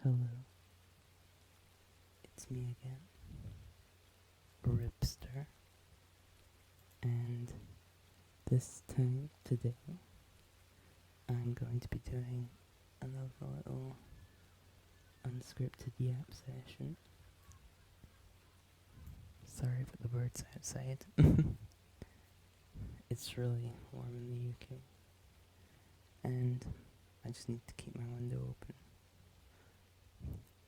Hello, it's me again, Ripster, and this time today I'm going to be doing another little unscripted yap session. Sorry for the birds outside. It's really warm in the UK, and I just need to keep my window open.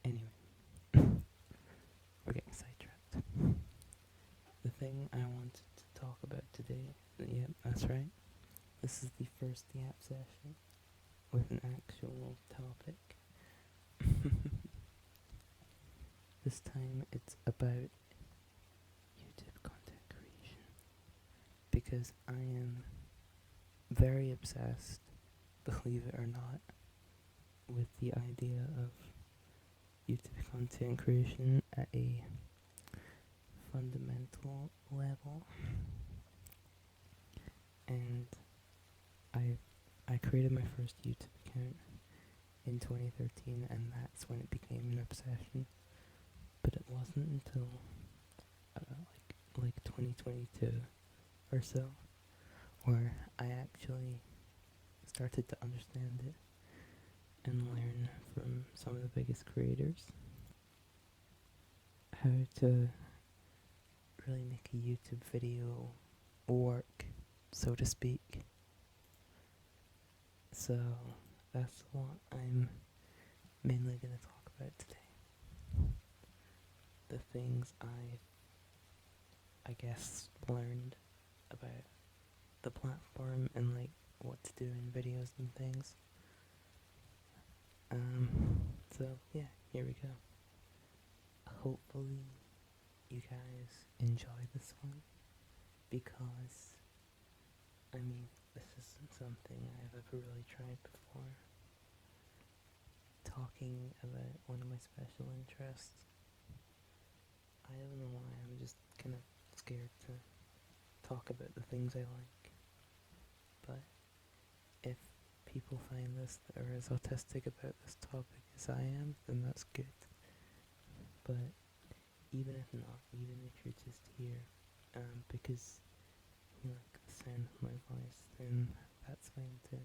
Anyway, we're getting sidetracked. The thing I wanted to talk about today, yep, that's right, this is the first yap session with an actual topic. This time it's about YouTube content creation, because I am very obsessed, believe it or not, with the idea of YouTube content creation at a fundamental level. And I created my first YouTube account in 2013, and that's when it became an obsession. But it wasn't until like 2022 or so where I actually started to understand it and learn from some of the biggest creators how to really make a YouTube video work, so to speak. So that's what I'm mainly going to talk about today. The things I guess learned about the platform and like what to do in videos and things. So yeah, here we go. Hopefully you guys enjoy this one, because I mean, this isn't something I've ever really tried before. Talking about one of my special interests. I don't know why, I'm just kind of scared to talk about the things I like. But if people find this that are as autistic about this topic as I am, then that's good. But even if not, even if you're just here because you like the sound of my voice, then that's fine too.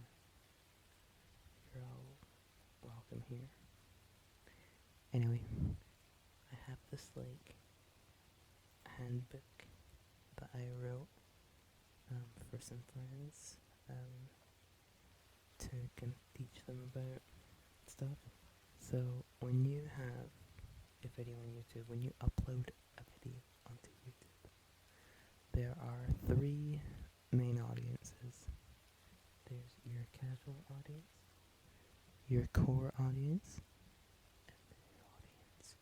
You're all welcome here. Anyway, I have this like handbook that I wrote for some friends to kind of teach them about stuff. So when you have a video on YouTube, when you upload a video onto YouTube, there are three main audiences. There's your casual audience, your core audience, and then your audience.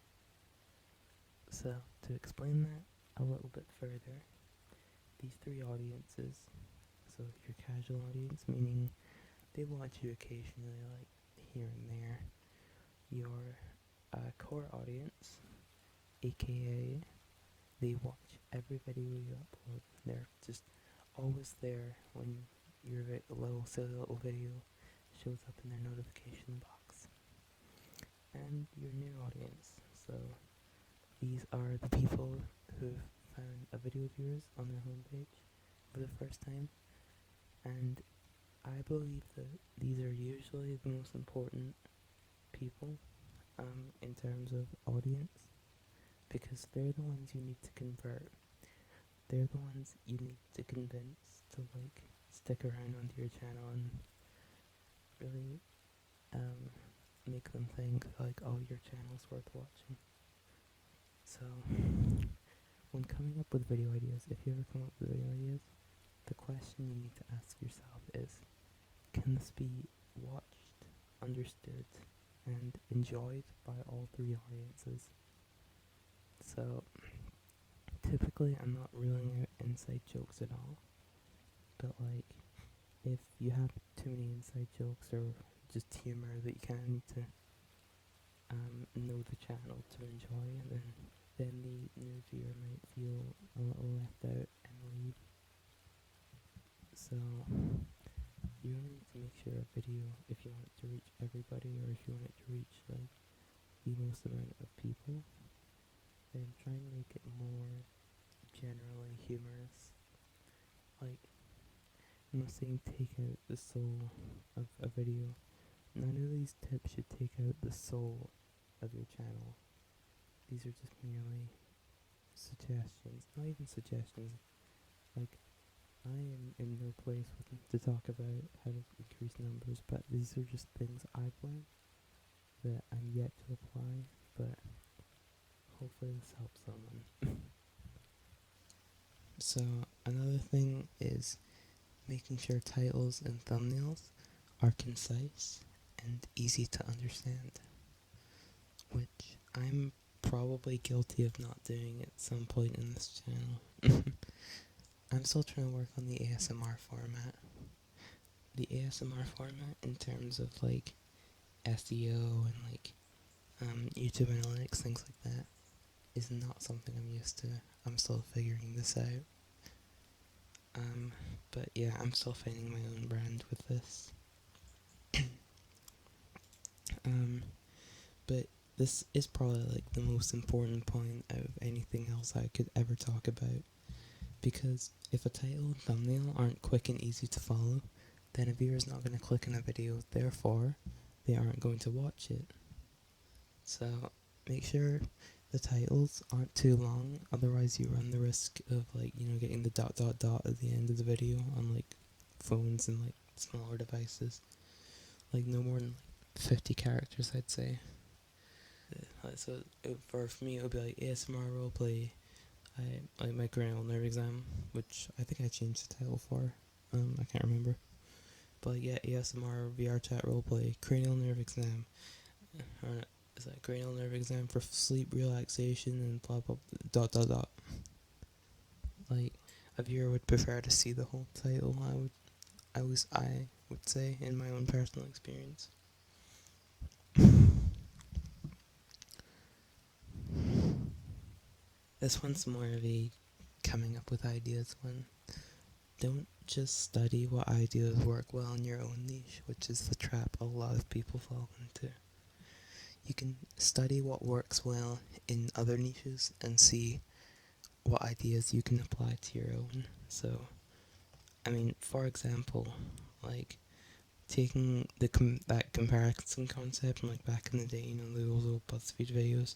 So to explain that a little bit further, these three audiences, so your casual audience, meaning they watch you occasionally, like here and there. Your core audience, aka they watch every video you upload. They're just always there when your silly little video shows up in their notification box. And your new audience, so these are the people who've found a video of yours on their homepage for the first time, and I believe that these are usually the most important people in terms of audience, because they're the ones you need to convert. They're the ones you need to convince to like stick around onto your channel and really make them think like, oh, your channel's worth watching. So when coming up with video ideas, if you ever come up with video ideas, the question you need to ask yourself is, can this be watched, understood, and enjoyed by all three audiences? So typically I'm not ruling out inside jokes at all, but like if you have too many inside jokes or just humor that you kind of need to know the channel to enjoy, then the new viewer might feel a little left out and leave. So you really need to make sure a video, if you want it to reach everybody, or if you want it to reach like the most amount of people, then try and make it more generally humorous. Like, I'm not saying take out the soul of a video. None of these tips should take out the soul of your channel. These are just merely suggestions. Not even suggestions. Like, I am in no place to talk about how to increase numbers, but these are just things I've learned that I'm yet to apply, but hopefully this helps someone. So another thing is making sure titles and thumbnails are concise and easy to understand, which I'm probably guilty of not doing at some point in this channel. I'm still trying to work on the ASMR format. The ASMR format in terms of like SEO and like YouTube analytics, things like that, is not something I'm used to. I'm still figuring this out. But yeah, I'm still finding my own brand with this. But this is probably like the most important point out of anything else I could ever talk about. Because if a title and thumbnail aren't quick and easy to follow, then a viewer's not going to click on a video, therefore, they aren't going to watch it. So, make sure the titles aren't too long, otherwise you run the risk of like, getting the ... at the end of the video on like phones and like smaller devices. Like no more than like 50 characters, I'd say. So for me it would be like ASMR roleplay, like my cranial nerve exam, which I think I changed the title for. I can't remember. But like, yeah, ASMR VR chat roleplay, cranial nerve exam. Or is that cranial nerve exam for sleep relaxation and blah blah ... Like a viewer would prefer to see the whole title. I would say in my own personal experience. This one's more of a coming up with ideas one. Don't just study what ideas work well in your own niche, which is the trap a lot of people fall into. You can study what works well in other niches and see what ideas you can apply to your own. So, I mean, for example, like taking that comparison concept from like back in the day, those old BuzzFeed videos,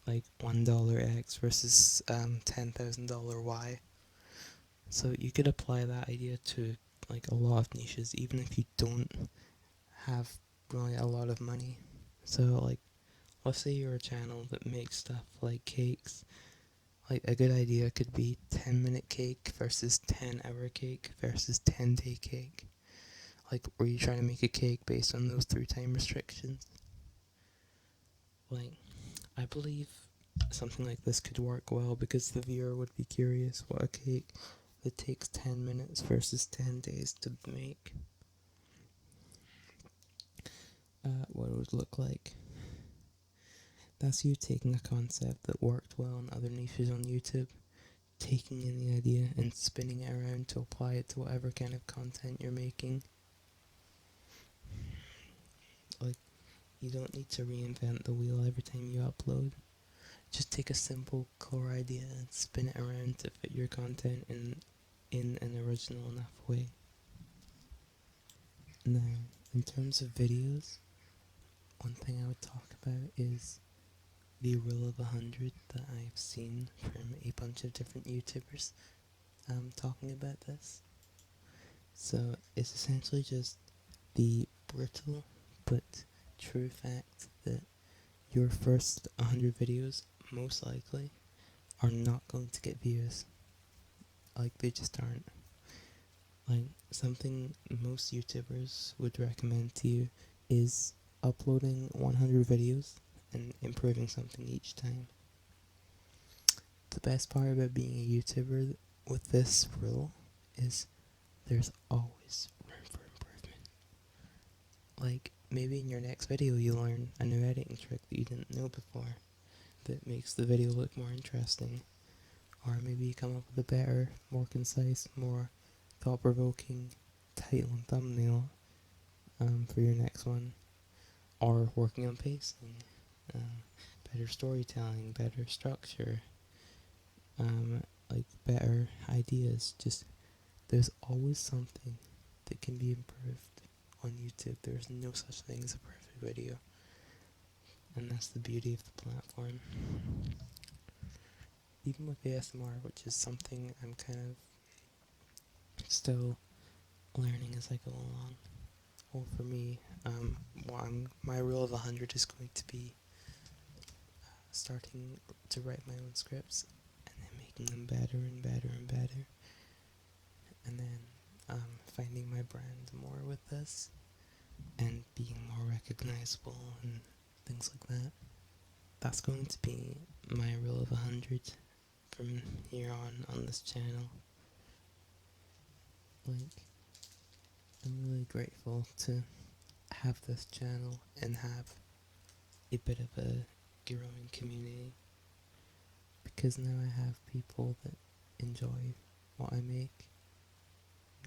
like $1 X versus $10,000 Y. So you could apply that idea to like a lot of niches, even if you don't have really a lot of money. So like, let's say you're a channel that makes stuff like cakes. Like a good idea could be 10-minute cake versus 10-hour cake versus 10-day cake. Like, were you trying to make a cake based on those 3 time restrictions? Like, I believe something like this could work well because the viewer would be curious what a cake that takes 10 minutes versus 10 days to make, what it would look like. That's you taking a concept that worked well in other niches on YouTube, taking in the idea and spinning it around to apply it to whatever kind of content you're making. Like, you don't need to reinvent the wheel every time you upload. Just take a simple core idea and spin it around to fit your content in an original enough way. Now, in terms of videos, one thing I would talk about is the rule of 100 that I've seen from a bunch of different YouTubers talking about this. So it's essentially just the brittle but true fact that your first 100 videos most likely are not going to get views. Like, they just aren't. Like, something most YouTubers would recommend to you is uploading 100 videos and improving something each time. The best part about being a YouTuber with this rule is there's always room for improvement. Like, maybe in your next video you learn a new editing trick that you didn't know before that makes the video look more interesting. Or maybe you come up with a better, more concise, more thought-provoking title and thumbnail for your next one. Or working on pacing. better storytelling, better structure, like better ideas. Just there's always something that can be improved on YouTube. There's no such thing as a perfect video, and that's the beauty of the platform. Even with ASMR, which is something I'm kind of still learning as I go along. Well, for me, my rule of 100 is going to be starting to write my own scripts and then making them better and better and better, and then finding my brand more with this and being more recognizable and things like that. That's going to be my rule of 100 from here on this channel. Like, I'm really grateful to have this channel and have a bit of a growing community, because now I have people that enjoy what I make.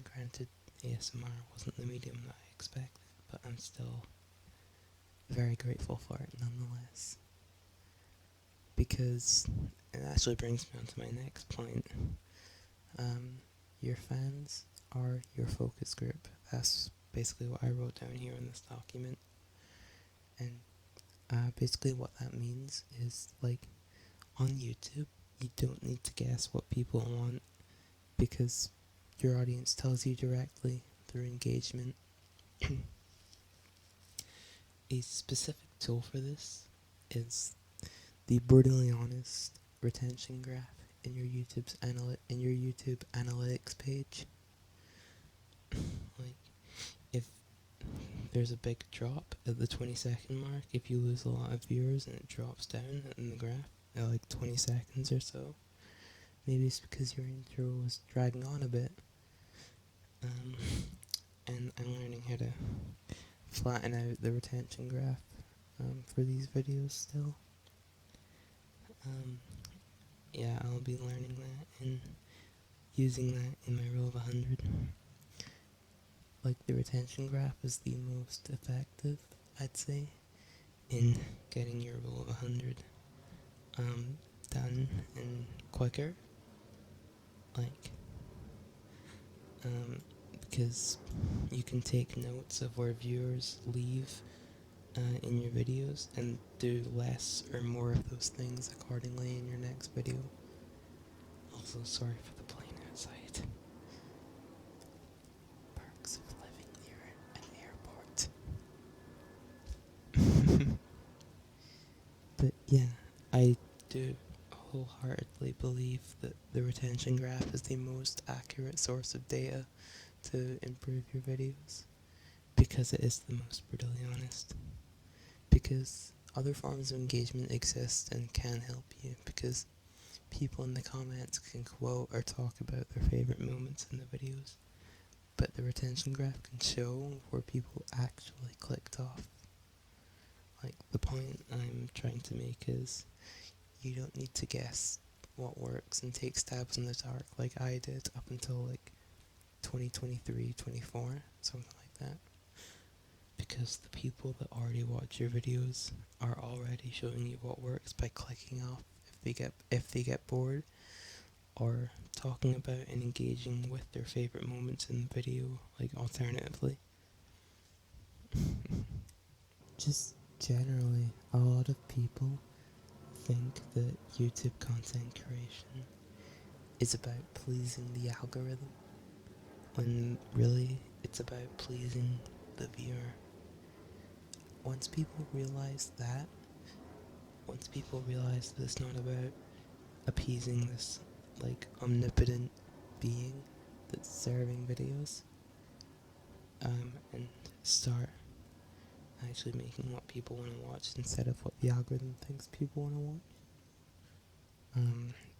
Granted, ASMR wasn't the medium that I expected, but I'm still very grateful for it nonetheless. Because it actually brings me on to my next point. Your fans are your focus group. That's basically what I wrote down here in this document. And basically what that means is, like, on YouTube, you don't need to guess what people want, because your audience tells you directly through engagement. A specific tool for this is the brutally honest retention graph in your YouTube analytics page. Like, if there's a big drop at the 20-second mark, if you lose a lot of viewers and it drops down in the graph at like 20 seconds or so, maybe it's because your intro was dragging on a bit. And I'm learning how to flatten out the retention graph for these videos still. Yeah, I'll be learning that and using that in my rule of 100. Like, the retention graph is the most effective, I'd say, in getting your rule of 100 done and quicker. Like, because you can take notes of where viewers leave in your videos and do less or more of those things accordingly in your next video. Also, sorry for the plane outside. Perks of living near an airport. But yeah, I do wholeheartedly believe that the retention graph is the most accurate source of data to improve your videos, because it is the most brutally honest. Because other forms of engagement exist and can help you, because people in the comments can quote or talk about their favorite moments in the videos, but the retention graph can show where people actually clicked off. Like, the point I'm trying to make is, you don't need to guess what works and take stabs in the dark like I did up until like 2023, 24, something like that. Because the people that already watch your videos are already showing you what works by clicking off if they get bored, or talking about and engaging with their favorite moments in the video, like, alternatively. Just generally, a lot of people think that YouTube content creation is about pleasing the algorithm, when really it's about pleasing the viewer. Once people realize that it's not about appeasing this, like, omnipotent being that's serving videos, and start actually making what people want to watch instead of what the algorithm thinks people want to watch,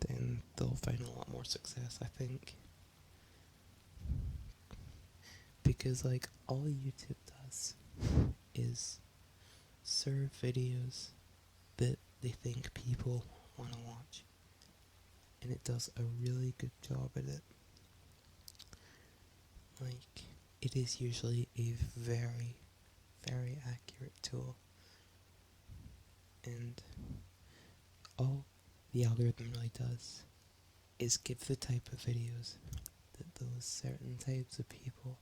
then they'll find a lot more success, I think. Because, like, all YouTube does is serve videos that they think people want to watch, and it does a really good job at it. Like, it is usually a very, very accurate tool. And all the algorithm really does is give the type of videos that those certain types of people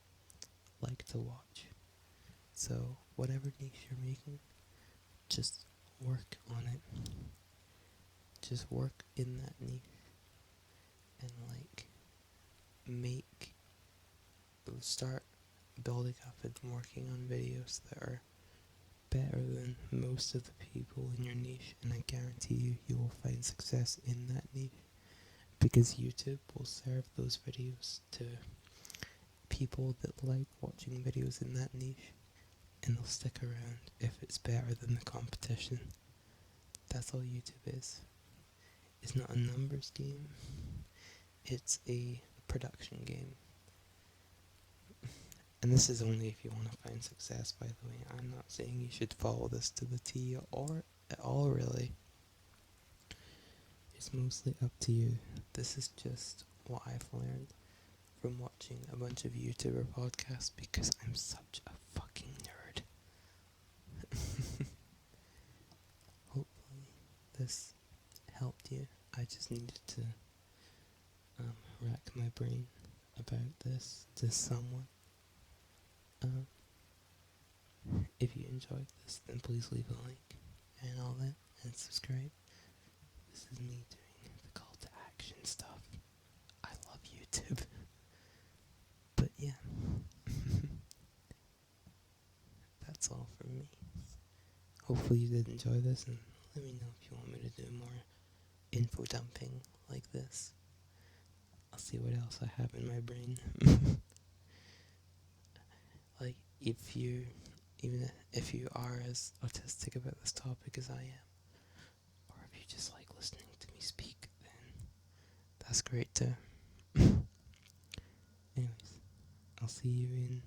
like to watch. So whatever niche you're making, just work on it. Just work in that niche and like start building up and working on videos that are better than most of the people in your niche, and I guarantee you will find success in that niche, because YouTube will serve those videos to people that like watching videos in that niche, and they'll stick around if it's better than the competition. That's all YouTube is. It's not a numbers game, it's a production game. And this is only if you want to find success, by the way. I'm not saying you should follow this to the T or at all, really. It's mostly up to you. This is just what I've learned from watching a bunch of YouTuber podcasts, because I'm such a fucking nerd. Hopefully this helped you. I just needed to rack my brain about this to someone. If you enjoyed this, then please leave a like and all that, and subscribe. This is me doing the call to action stuff. I love YouTube. But yeah, that's all from me. Hopefully you did enjoy this, and let me know if you want me to do more info dumping like this. I'll see what else I have in my brain. Like, even if you are as autistic about this topic as I am, or if you just like listening to me speak, then that's great too. Anyways, I'll see you in